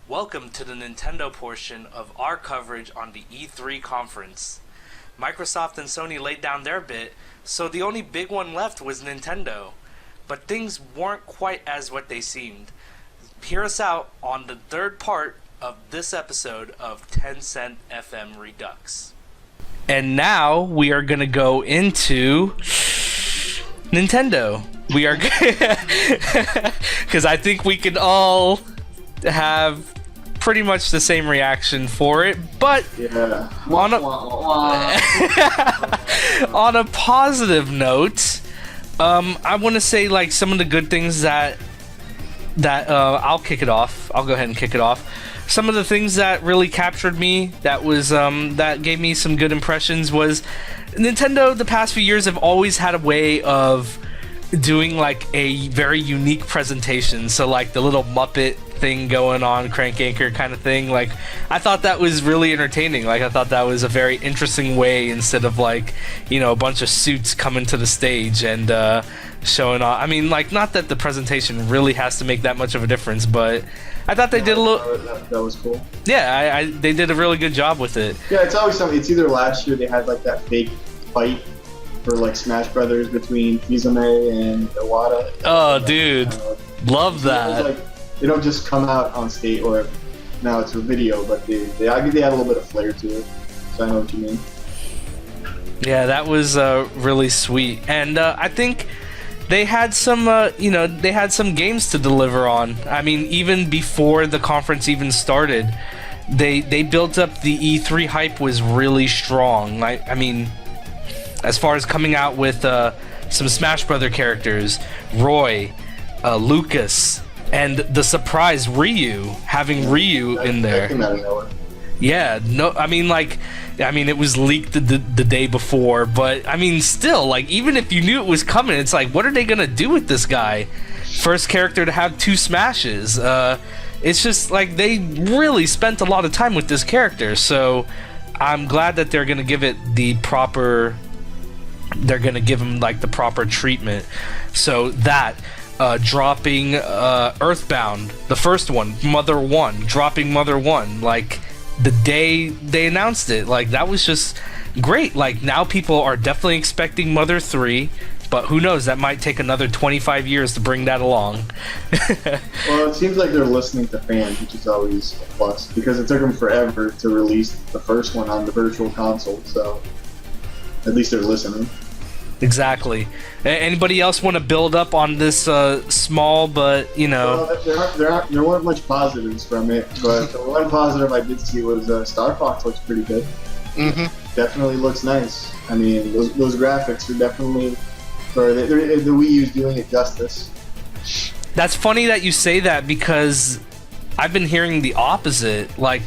Welcome to the Nintendo portion of our coverage on the E3 conference. Microsoft and Sony laid down their bit, so the only big one left was Nintendo. But things weren't quite as what they seemed. Hear us out on the third part of this episode of 10 Cent FM Redux. And now we are going to go into Nintendo. We are because I think we can all have pretty much the same reaction for it, but yeah. On a positive note, I want to say like some of the good things that I'll kick it off. I'll go ahead and kick it off. Some of the things that really captured me, that was that gave me some good impressions, was Nintendo the past few years have always had a way of doing like a very unique presentation. So like the little Muppet thing going on, Crank Anchor kind of thing, like I thought that was really entertaining. Like I thought that was a very interesting way, instead of like, you know, a bunch of suits coming to the stage and showing off. I mean, like, not that the presentation really has to make that much of a difference, but I thought they did a little. That was cool. Yeah, they did a really good job with it. Yeah, it's always something. It's either last year they had like that fake fight for like Smash Brothers between Izumi and Iwata. Oh, dude, love that. Like, they don't just come out on stage, or now it's a video, but they add a little bit of flair to it. So I know what you mean. Yeah, that was really sweet, and I think they had some, they had some games to deliver on. I mean, even before the conference even started, they built up the E3 hype was really strong. I mean, as far as coming out with some Smash Brother characters, Roy, Lucas, and the surprise Ryu, having Ryu in there. That came out of nowhere. Yeah, no, I mean, it was leaked the day before, but I mean, still, like, even if you knew it was coming, it's like, what are they gonna do with this guy? First character to have 2 smashes. It's just like they really spent a lot of time with this character, so I'm glad that they're gonna give it the proper. They're gonna give him like the proper treatment. So that. Dropping Earthbound, the first one, Mother 1, dropping Mother 1, like the day they announced it, like that was just great. Like now people are definitely expecting Mother 3, but who knows, that might take another 25 years to bring that along. Well, it seems like they're listening to fans, which is always a plus, because it took them forever to release the first one on the Virtual Console, so at least they're listening. Exactly. Anybody else want to build up on this small, but you know? Well, there weren't much positives from it, but the one positive I did see was Star Fox looks pretty good. Mm-hmm. Definitely looks nice. I mean, those graphics are definitely, the Wii U's doing it justice. That's funny that you say that, because I've been hearing the opposite. Like,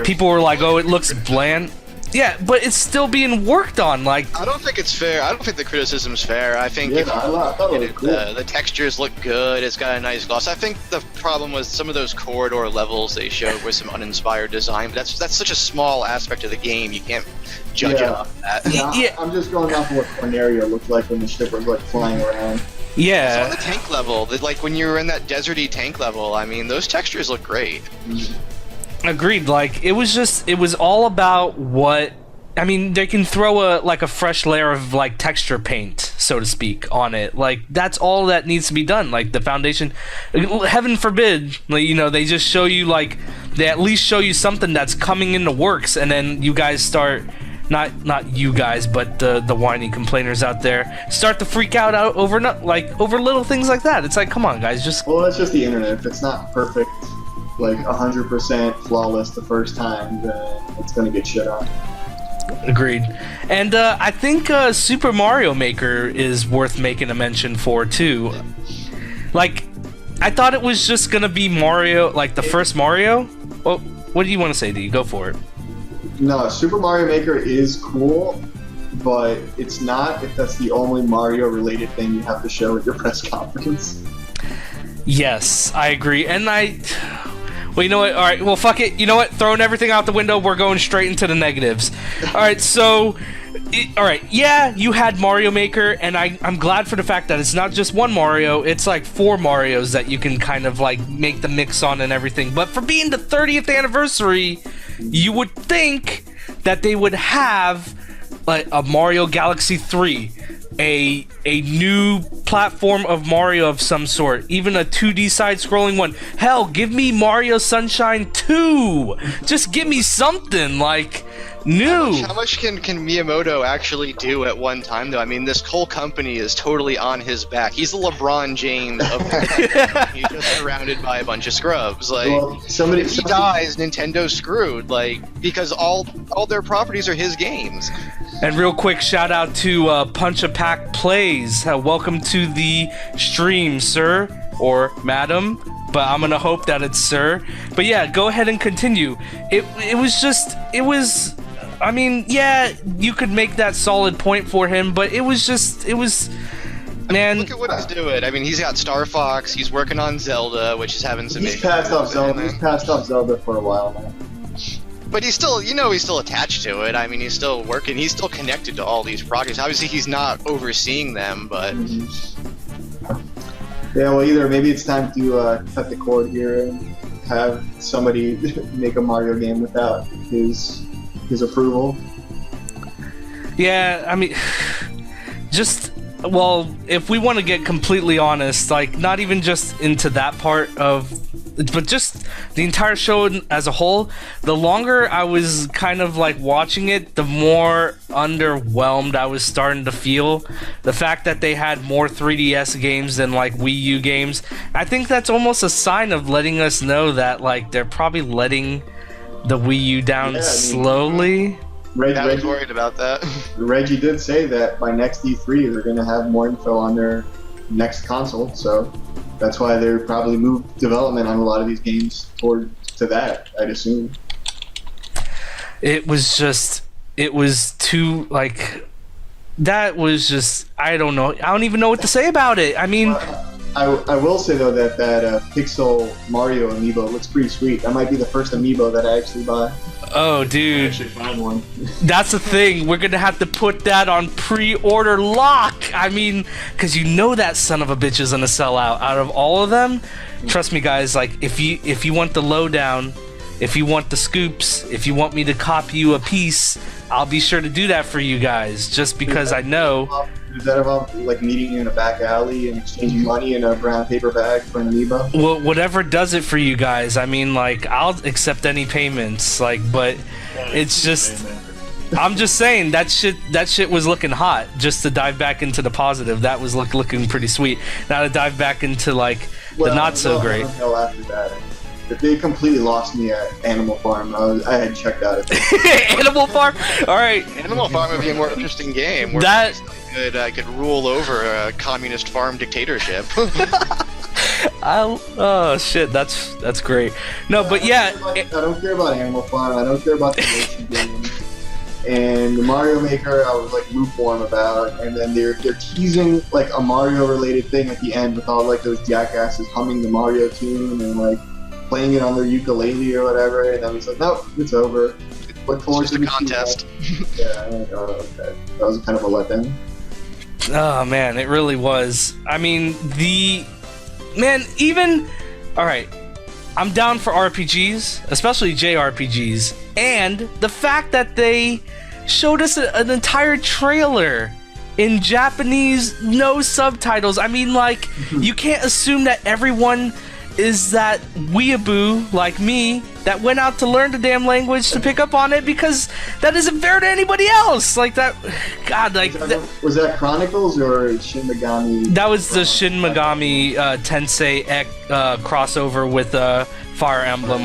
people were like, "Oh, it looks bland." Yeah, but it's still being worked on. Like, I don't think it's fair. I don't think the criticism's fair. I think Yeah, I thought it was cool. the textures look good. It's got a nice gloss. I think the problem was some of those corridor levels they showed with some uninspired design. But that's such a small aspect of the game. You can't judge it off that. Yeah. I'm just going off of what Corneria looked like when the ship was like flying around. So yeah. on the tank level, like when you were in that deserty tank level, I mean, those textures look great. Agreed. Like, it was all about what. I mean, they can throw a fresh layer of like texture paint, so to speak, on it. Like, that's all that needs to be done. Like, the foundation, heaven forbid, like, you know, they just show you, like, they at least show you something that's coming in the works, and then you guys start, not you guys, but the whiny complainers out there, start to freak out over little things like that. It's like, come on, guys, just. Well, that's just the internet. If it's not perfect, like 100% flawless the first time, then it's gonna get shit on. Agreed. And I think Super Mario Maker is worth making a mention for, too. Like, I thought it was just gonna be Mario, like the first Mario. Well, what do you want to say, D? Go for it. No, Super Mario Maker is cool, but it's not if that's the only Mario-related thing you have to show at your press conference. Yes, I agree. And well, you know what? All right, well, fuck it. You know what? Throwing everything out the window, we're going straight into the negatives. All right, so All right, yeah, you had Mario Maker, and I'm glad for the fact that it's not just one Mario, it's like 4 Marios that you can kind of like make the mix on and everything. But for being the 30th anniversary, you would think that they would have like a Mario Galaxy 3, a new platform of Mario of some sort, even a 2D side-scrolling one. Hell, give me Mario Sunshine 2. Just give me something like new. How much can Miyamoto actually do at one time, though? I mean, this whole company is totally on his back. He's the LeBron James of he's just surrounded by a bunch of scrubs. Like, Well, if he dies, Nintendo's screwed. Like, because all their properties are his games. And real quick, shout out to Punch a Pack Plays. Welcome to the stream, sir or madam. But I'm gonna hope that it's sir. But yeah, go ahead and continue. It was. I mean, yeah, you could make that solid point for him, but it was. Man, look at what he's doing. I mean, he's got Star Fox. He's working on Zelda, which is having some He's issues. passed off Zelda. He's passed off Zelda for a while now. But he's still, he's still attached to it. I mean, he's still working. He's still connected to all these projects. Obviously, he's not overseeing them, but Yeah, well, either maybe it's time to cut the cord here and have somebody make a Mario game without his approval. yeah, I mean, well, if we want to get completely honest, like, not even just into that part of, but just the entire show as a whole, the longer I was kind of like watching it, the more underwhelmed I was starting to feel. The fact that they had more 3DS games than like Wii U games, I think that's almost a sign of letting us know that like they're probably letting the Wii U down slowly. I was worried about that. Reggie did say that by next E3 they're going to have more info on their next console, so that's why they're probably moved development on a lot of these games toward to that, I'd assume. It was too like, that was just, I don't know. I don't even know what to say about it. I mean, I will say though that Pixel Mario amiibo looks pretty sweet. That might be the first amiibo that I actually buy. oh dude, Actually find one. that's the thing. We're gonna have to put that on pre-order lock. I mean, because you know that son of a bitch is gonna sell out. Out of all of them, trust me, guys. Like, if you want the lowdown, if you want the scoops, if you want me to copy you a piece, I'll be sure to do that for you guys. Just because I know. Does that involve like meeting you in a back alley and exchanging money in a brown paper bag for an amiibo? Well, whatever does it for you guys. I mean, like, I'll accept any payments. Like, but it's just, I'm just saying that shit was looking hot. Just to dive back into the positive, that was looking pretty sweet. Now to dive back into like the not so great. After that, they completely lost me at Animal Farm. I had checked out at Animal Farm. All right. Animal Farm would be a more interesting game. Where That. could rule over a communist farm dictatorship. Oh shit, that's great. No, but yeah. I don't care about Animal Farm. I don't care about the racing games. And the Mario Maker, I was like lukewarm about. And then they're teasing like a Mario related thing at the end with all like those jackasses humming the Mario tune and like playing it on their ukulele or whatever. And then it's like, nope, it's over. Look forward It's to just a the contest. Yeah, I'm like, oh, okay. That was kind of a letdown. Oh man, it really was. I mean, all right, I'm down for RPGs, especially JRPGs, and the fact that they showed us an entire trailer in Japanese, no subtitles. I mean, like, you can't assume that everyone is that weeaboo like me that went out to learn the damn language to pick up on it, because that isn't fair to anybody else. Like that, God, like Was that Chronicles or Shin Megami? that was the Shin Megami Tensei crossover with Fire Emblem,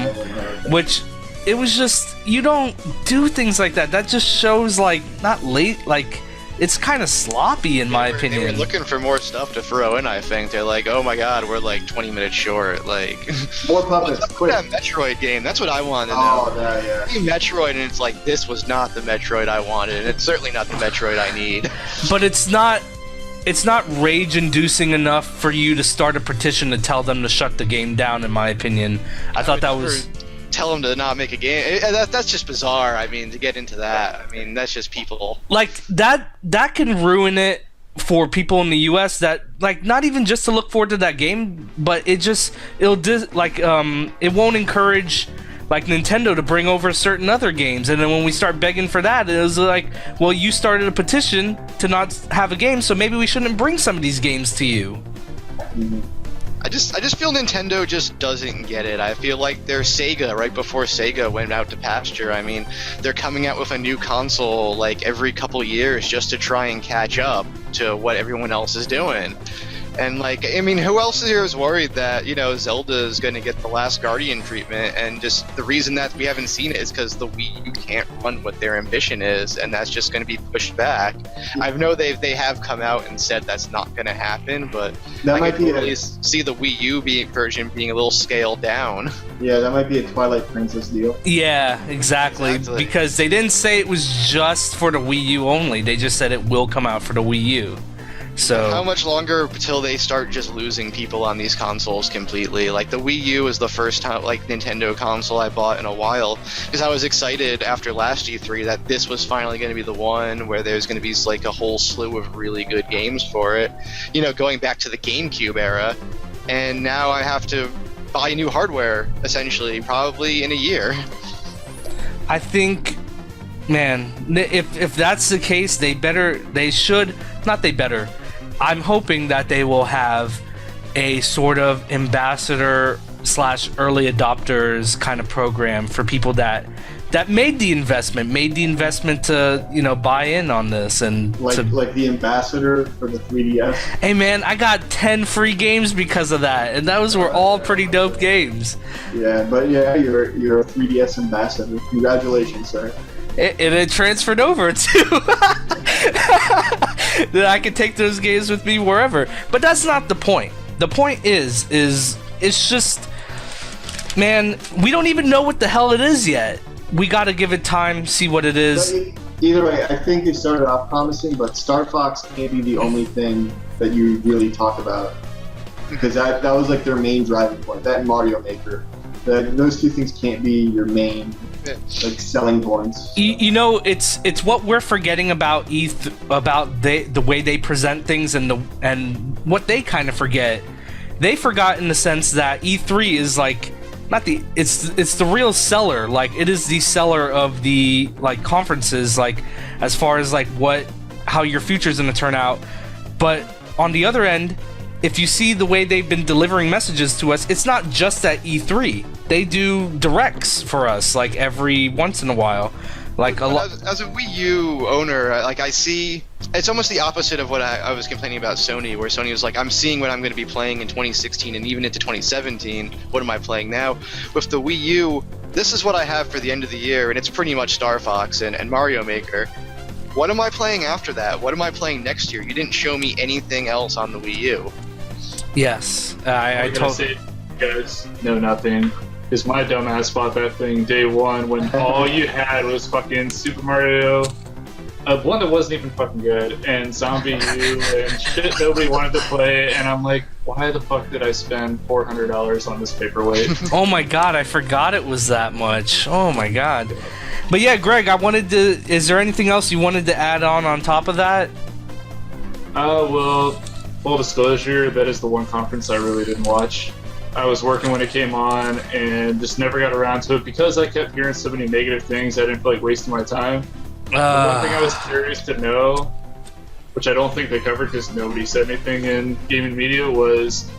which it was just, you don't do things like that. That just shows like not late, like it's kind of sloppy in my They opinion. were looking for more stuff to throw in, I think. They're like, oh my god, we're like 20 minutes short. Like, More puppets, what's up quick. with that Metroid game? That's what I wanted to know. Oh, yeah. Metroid, and it's like, this was not the Metroid I wanted, and it's certainly not the Metroid I need. But it's not rage-inducing enough for you to start a petition to tell them to shut the game down. In my opinion, I thought that was. tell them to not make a game. That's just bizarre. I mean, to get into that, I mean, that's just people. Like that can ruin it for people in the US that like not even just to look forward to that game, but it won't encourage like Nintendo to bring over certain other games. And then when we start begging for that, it was like, well, you started a petition to not have a game, so maybe we shouldn't bring some of these games to you. I just feel Nintendo just doesn't get it. I feel like they're Sega right before Sega went out to pasture. I mean, they're coming out with a new console like every couple years just to try and catch up to what everyone else is doing. And like, I mean, who else here is worried that, you know, Zelda is going to get the Last Guardian treatment? And just the reason that we haven't seen it is because the Wii U can't run what their ambition is, and that's just going to be pushed back. I know they have come out and said that's not going to happen, but That I might could be really see the Wii U version being a little scaled down. Yeah, that might be a Twilight Princess deal. Yeah, exactly. Because they didn't say it was just for the Wii U only. They just said it will come out for the Wii U. So How much longer until they start just losing people on these consoles completely? Like the Wii U is the first time like Nintendo console I bought in a while, because I was excited after last E3 that this was finally going to be the one where there's going to be like a whole slew of really good games for it. You know, going back to the GameCube era, and now I have to buy new hardware essentially, probably in a year. I think, man, if that's the case, I'm hoping that they will have a sort of ambassador / early adopters kind of program for people that made the investment to, you know, buy in on this and like the ambassador for the 3DS. Hey man, I got 10 free games because of that, and those were all pretty dope games. Yeah, but yeah, you're a 3DS ambassador. Congratulations, sir. It transferred over too. That I could take those games with me wherever. But that's not the point. The point is it's just, man, we don't even know what the hell it is yet. We got to give it time, see what it is. Either way, I think they started off promising, but Star Fox can't be the only thing that you really talk about, because that was like their main driving point. That and Mario Maker. Those two things can't be your main like selling points. You know, it's what we're forgetting about the way they present things and what they kind of forget. They forgot in the sense that E3 is like it's the real seller. Like, it is the seller of the like conferences, like as far as like how your future's gonna turn out. But on the other end, if you see the way they've been delivering messages to us, it's not just at E3. They do directs for us, like every once in a while. Like as a Wii U owner, like I see, it's almost the opposite of what I was complaining about Sony, where Sony was like, I'm seeing what I'm going to be playing in 2016 and even into 2017. What am I playing now? With the Wii U, this is what I have for the end of the year, and it's pretty much Star Fox and Mario Maker. What am I playing after that? What am I playing next year? You didn't show me anything else on the Wii U. Yes, I told you guys know nothing. Because my dumbass bought that thing day one when all you had was fucking Super Mario, one that wasn't even fucking good, and Zombie U, and shit nobody wanted to play. And I'm like, why the fuck did I spend $400 on this paperweight? Oh my god, I forgot it was that much. Oh my god. But yeah, Greg, is there anything else you wanted to add on top of that? Well, full disclosure, that is the one conference I really didn't watch. I was working when it came on and just never got around to it because I kept hearing so many negative things. I didn't feel like wasting my time. The one thing I was curious to know, which I don't think they covered because nobody said anything in gaming media, was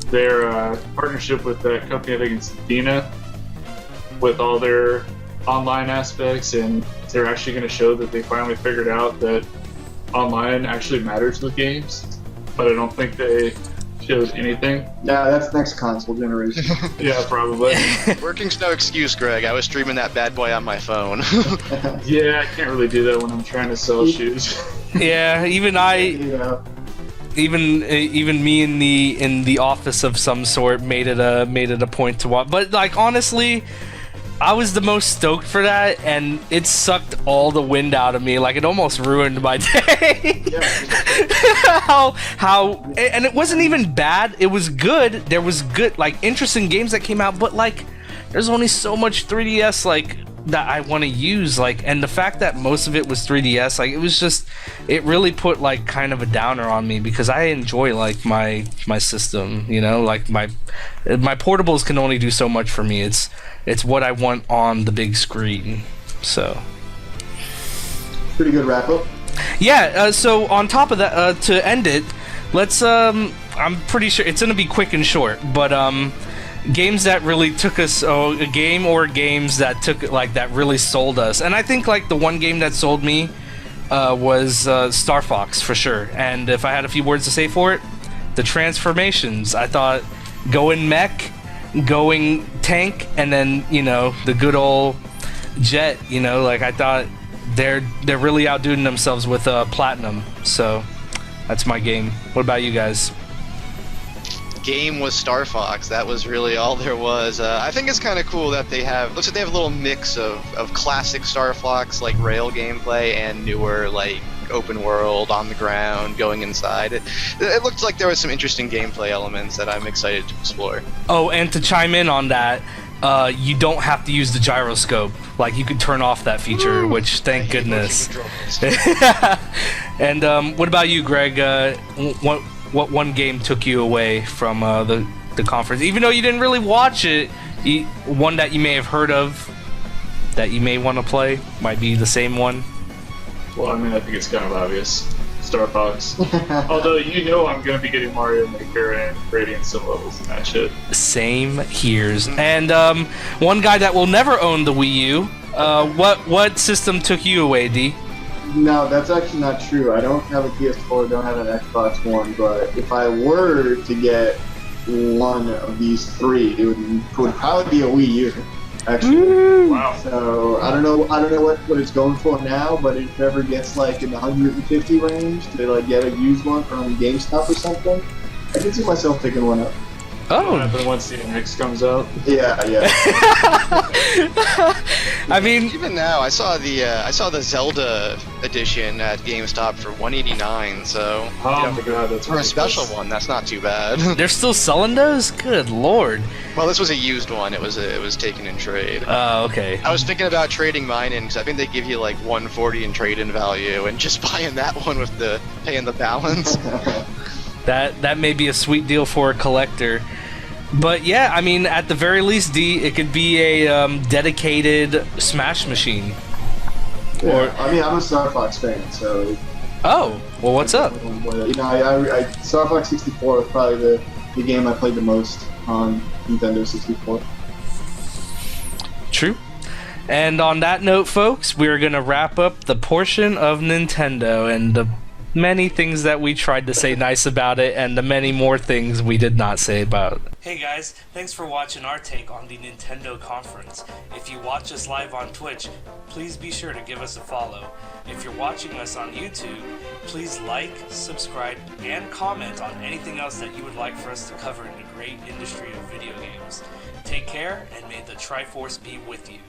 their partnership with that company, I think it's Dina, with all their online aspects, and they're actually going to show that they finally figured out that online actually matters with games, but I don't think they showed anything. Yeah, that's next console generation. Yeah, probably. Working's no excuse, Greg. I was streaming that bad boy on my phone. Yeah, I can't really do that when I'm trying to sell shoes. Yeah, even I, Yeah. even me in the office of some sort made it a point to watch. But like, honestly, I was the most stoked for that, and it sucked all the wind out of me. Like, it almost ruined my day. And it wasn't even bad. It was good. There was good, like, interesting games that came out, but like, there's only so much 3DS like that I want to use, like, and the fact that most of it was 3DS, like, it was just, it really put like kind of a downer on me, because I enjoy like my system, you know, like my portables can only do so much for me. It's what I want on the big screen. So Pretty good wrap up. yeah, so on top of that, to end it, let's I'm pretty sure it's gonna be quick and short, but games that really took us, a game or games that took, like, that really sold us. And I think like the one game that sold me was Star Fox for sure. And if I had a few words to say for it, the transformations. I thought going mech, going tank, and then, you know, the good old jet, you know, like, I thought they're really outdoing themselves with Platinum. So that's my game. What about you guys? Game was Star Fox. That was really all there was. I think it's kind of cool that looks like they have a little mix of classic Star Fox, like rail gameplay, and newer, like, open world, on the ground, going inside. It looked like there was some interesting gameplay elements that I'm excited to explore. Oh, and to chime in on that, you don't have to use the gyroscope. Like, you can turn off that feature, which, thank goodness. And what about you, Greg? What one game took you away from the conference? Even though you didn't really watch it, one that you may have heard of, that you may want to play, might be the same one. Well, I mean, I think it's kind of obvious. Star Fox. Although, you know, I'm going to be getting Mario Maker and Radiant Sim levels and that shit. Same here's. And one guy that will never own the Wii U, what system took you away, D? No, that's actually not true. I don't have a PS4, don't have an Xbox One, but if I were to get one of these three, it would probably be a Wii U, actually. Wow. So I don't know what it's going for now, but if it ever gets like in the 150 range to like get a used one from GameStop or something, I can see myself picking one up. What Oh, happens once the NX comes out? Yeah. I mean, Even now, I saw the Zelda edition at GameStop for $189. So Oh you know, my god, that's for a special ridiculous. one, that's not too bad. they're still selling those? Good lord. Well, this was a used one. It was taken in trade. Oh, okay. I was thinking about trading mine in because I think they give you like 140 in trade-in value, and just buying that one with the paying the balance. That may be a sweet deal for a collector. But yeah, I mean, at the very least, D, it could be a dedicated Smash machine. Yeah, I mean, I'm a Star Fox fan, so. Oh, well, what's up? You know, I Star Fox 64 was probably the game I played the most on Nintendo 64. True. And on that note, folks, we're going to wrap up the portion of Nintendo and the many things that we tried to say nice about it and the many more things we did not say about it. Hey guys, thanks for watching our take on the Nintendo conference. If you watch us live on Twitch, please be sure to give us a follow. If you're watching us on YouTube, please like, subscribe, and comment on anything else that you would like for us to cover in the great industry of video games. Take care, and may the Triforce be with you.